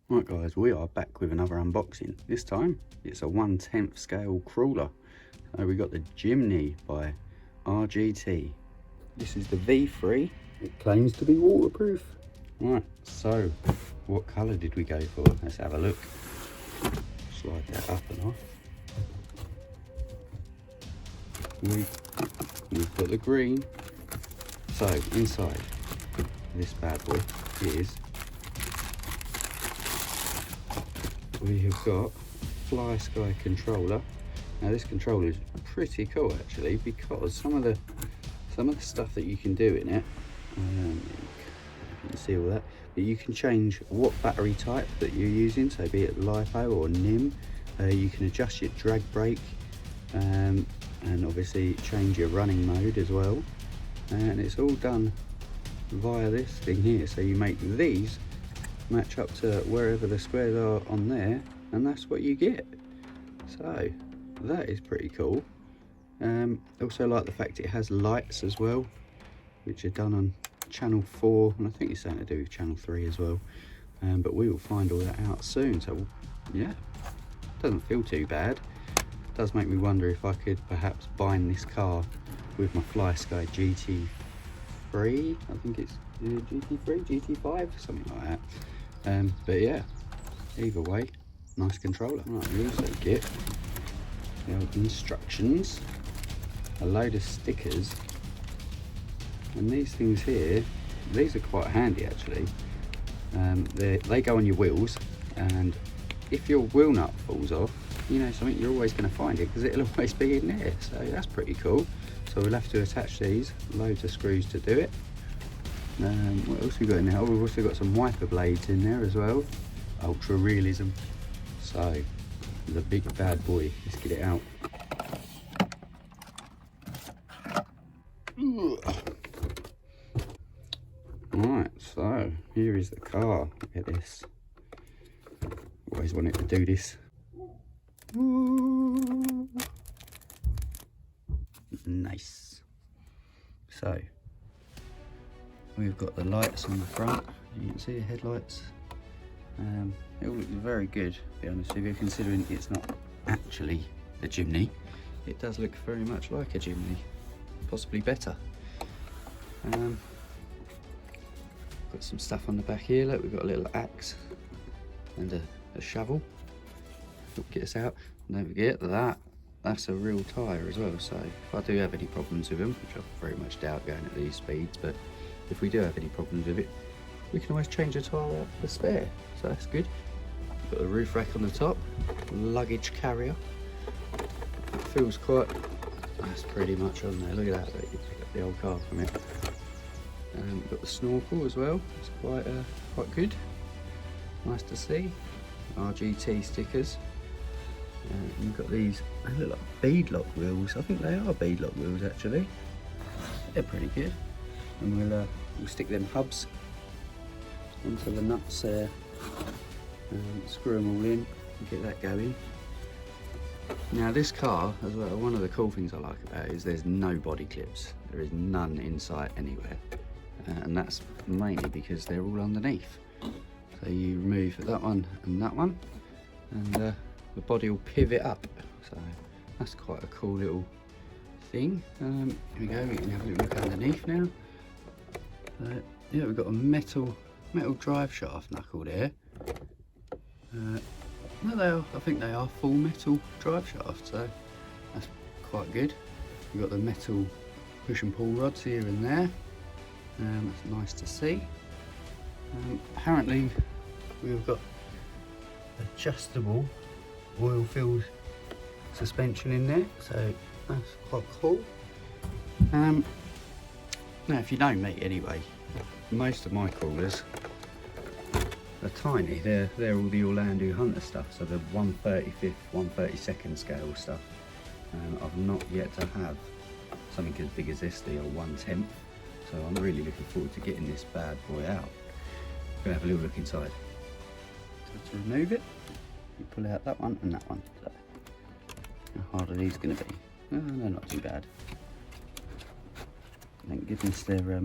Right guys, we are back with another unboxing. This time it's a 1/10 scale crawler. So we got the Jimny by RGT. This is the V3. It claims to be waterproof. Right, so what colour did we go for? Let's have a look. Slide that up and off. We've got the green. So inside this bad boy is, we have got Fly Sky controller. Now this controller is pretty cool actually, because some of the stuff that you can do in it, you can see all that, but you can change what battery type that you're using, so be it LiPo or NIM. You can adjust your drag brake, and obviously change your running mode as well, and it's all done via this thing here. So you make these match up to wherever the squares are on there, and that's what you get. So that is pretty cool. Also like the fact it has lights as well, which are done on channel 4, and I think it's something to do with channel 3 as well, but we will find all that out soon. So yeah, doesn't feel too bad. Does make me wonder if I could perhaps bind this car with my Fly Sky GT3, I think it's GT3, GT5, something like that. But yeah, either way, nice controller. Right, we also get the old instructions, a load of stickers, and these things here, these are quite handy actually. They go on your wheels, and if your wheel nut falls off, you know something, you're always going to find it because it'll always be in there. So that's pretty cool. So we'll have to attach these, loads of screws to do it. What else we got in there? Oh, we've also got some wiper blades in there as well. Ultra realism. So the big bad boy, let's get it out. Right, so here is the car. Look at this. Always wanted to do this. Nice. So we've got the lights on the front. You can see the headlights. It all looks very good, to be honest with you, considering it's not actually a Jimny. It does look very much like a Jimny, possibly better. Got some stuff on the back here. Look, we've got a little axe and a shovel. Get us out. And don't forget that that's a real tyre as well. So if I do have any problems with them, which I very much doubt going at these speeds, but if we do have any problems with it, we can always change the tyre out for spare. So that's good. Got the roof rack on the top, luggage carrier. It feels quite. That's pretty much on there. Look at that. You pick up the old car from it. Got the snorkel as well. It's quite good. Nice to see. RGT stickers. You've got these, they look like beadlock wheels. I think they are beadlock wheels actually. They're pretty good. And we'll stick them hubs onto the nuts there, and screw them all in and get that going. Now this car as well, one of the cool things I like about it is there's no body clips. There is none in sight anywhere, and that's mainly because they're all underneath. So you remove that one, and the body will pivot up. So that's quite a cool little thing. Here we go, we can have a little look underneath now. Yeah, we've got a metal drive shaft knuckle there. No, I think they are full metal drive shafts, so that's quite good. We've got the metal push and pull rods here and there. That's nice to see. Apparently we've got adjustable oil-filled suspension in there, so that's quite cool. Now if you know me anyway, most of my crawlers are tiny. They're all the Orlando Hunter stuff, so the 1/35th, 1/32nd scale stuff. I've not yet to have something as big as this, the 1/10th, so I'm really looking forward to getting this bad boy out. We're gonna have a little look inside. So to remove it, you pull out that one and that one. So how hard are these going to be? Oh, they're not too bad. Thank goodness they're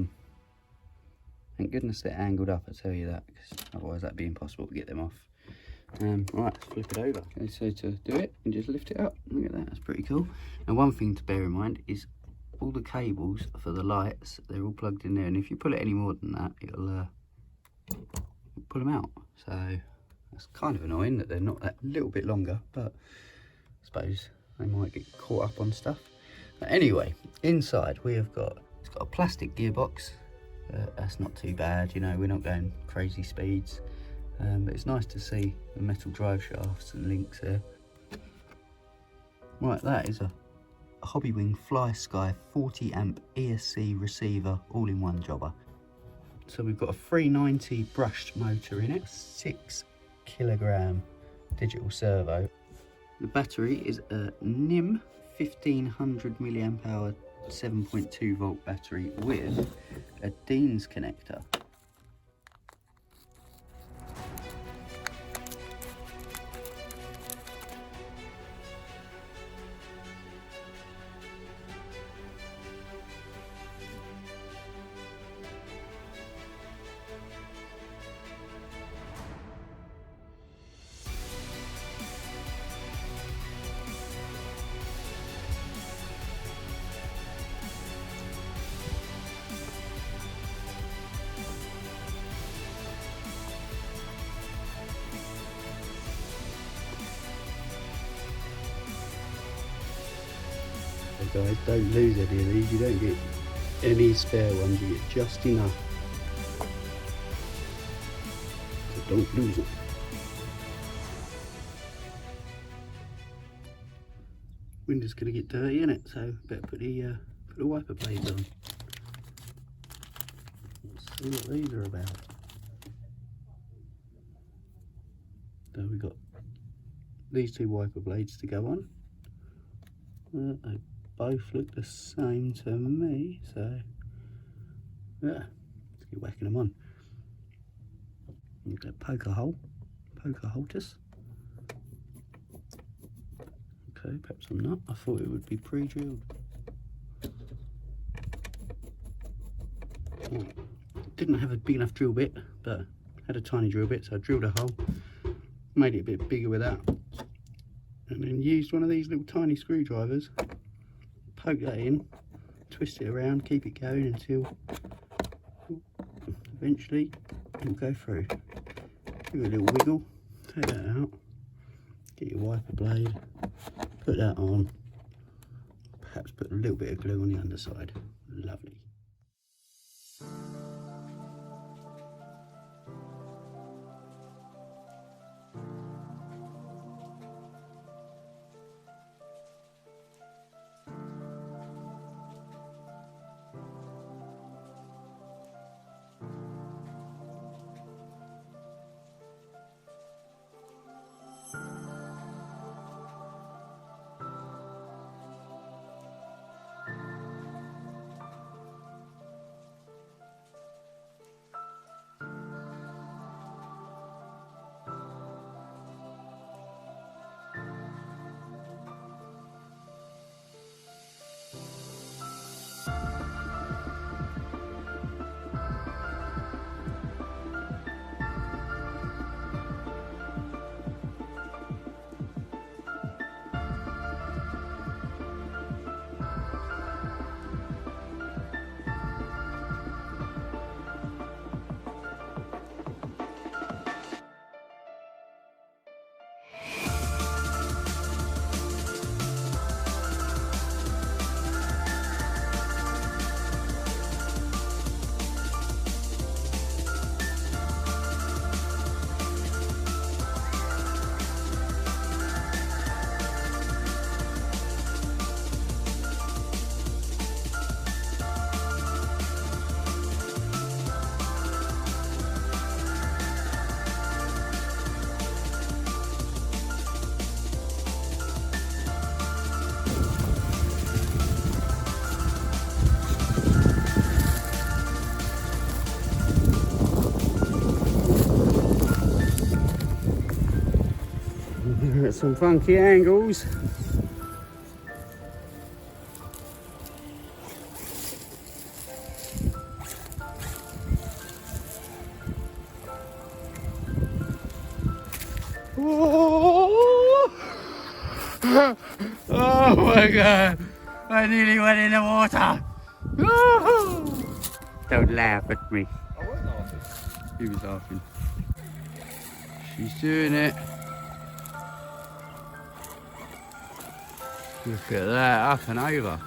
Thank goodness they're angled up, I tell you that, because otherwise that'd be impossible to get them off. Right, let's flip it over. Okay, so to do it, you just lift it up. Look at that, that's pretty cool. And one thing to bear in mind is all the cables for the lights, they're all plugged in there, and if you pull it any more than that, it'll pull them out. So that's kind of annoying that they're not that little bit longer, but I suppose they might get caught up on stuff. But anyway, inside we have got, it's got a plastic gearbox. That's not too bad, you know, we're not going crazy speeds. But it's nice to see the metal drive shafts and links there. Right, that is a Hobbywing Fly Sky 40 amp ESC receiver all-in-one jobber. So we've got a 390 brushed motor in it, 6 kilogram digital servo. The battery is a NIM 1500 milliamp hour 7.2 volt battery with a Dean's connector. Guys, don't lose any of these, you don't get any spare ones, you get just enough, so don't lose it. Window's going to get dirty in it, so better put the wiper blades on. Let's see what these are about. So we've got these two wiper blades to go on. They both look the same to me, so yeah, let's get whacking them on. You've got poker holters. Okay, perhaps I'm not. I thought it would be pre-drilled. Didn't have a big enough drill bit, but had a tiny drill bit, so I drilled a hole, made it a bit bigger with that, and then used one of these little tiny screwdrivers, poke that in, twist it around, keep it going until eventually it'll go through. Give it a little wiggle, take that out, get your wiper blade, put that on, perhaps put a little bit of glue on the underside. Lovely. At some funky angles. Oh my god, I nearly went in the water. Don't laugh at me. I wasn't laughing. He was laughing. She's doing it. Look at that, up and over.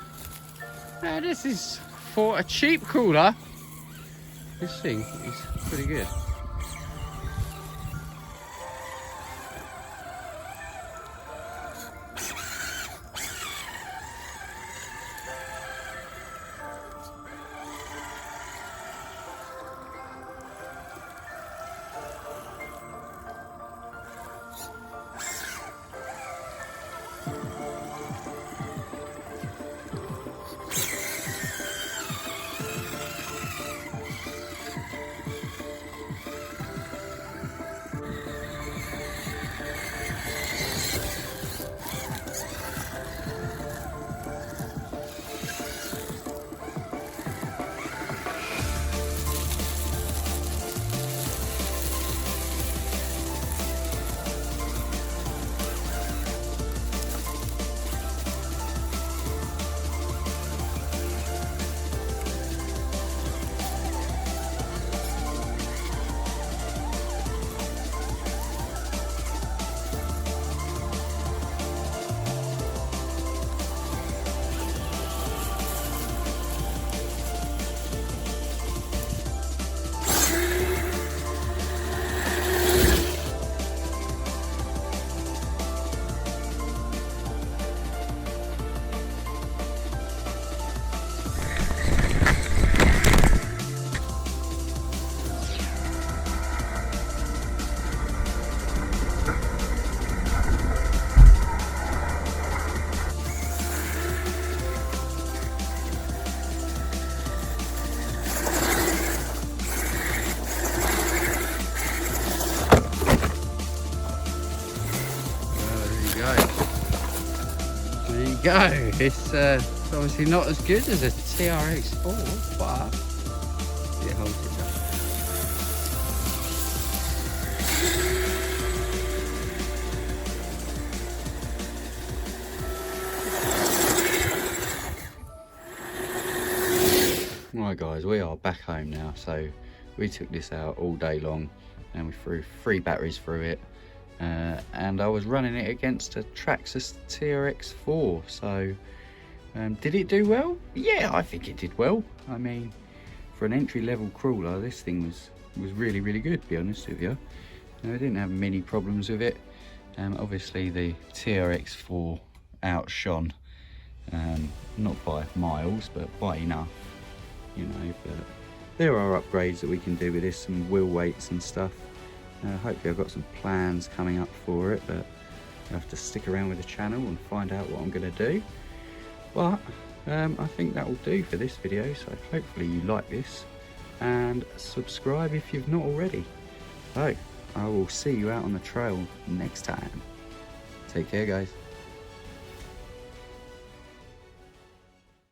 Now this is, for a cheap cooler, this thing is pretty good. There you go. It's obviously not as good as a TRX4, but it holds it up. Right guys, we are back home now. So we took this out all day long and we threw 3 batteries through it. And I was running it against a Traxxas TRX4, so did it do well? Yeah, I think it did well. I mean, for an entry-level crawler, this thing was really good, to be honest with you. I didn't have many problems with it. Obviously the TRX4 outshone, not by miles, but by enough, you know. But there are upgrades that we can do with this, some wheel weights and stuff. Hopefully I've got some plans coming up for it, but you have to stick around with the channel and find out what I'm going to do. But I think that will do for this video, so hopefully you like this and subscribe if you've not already. So I will see you out on the trail next time. Take care guys.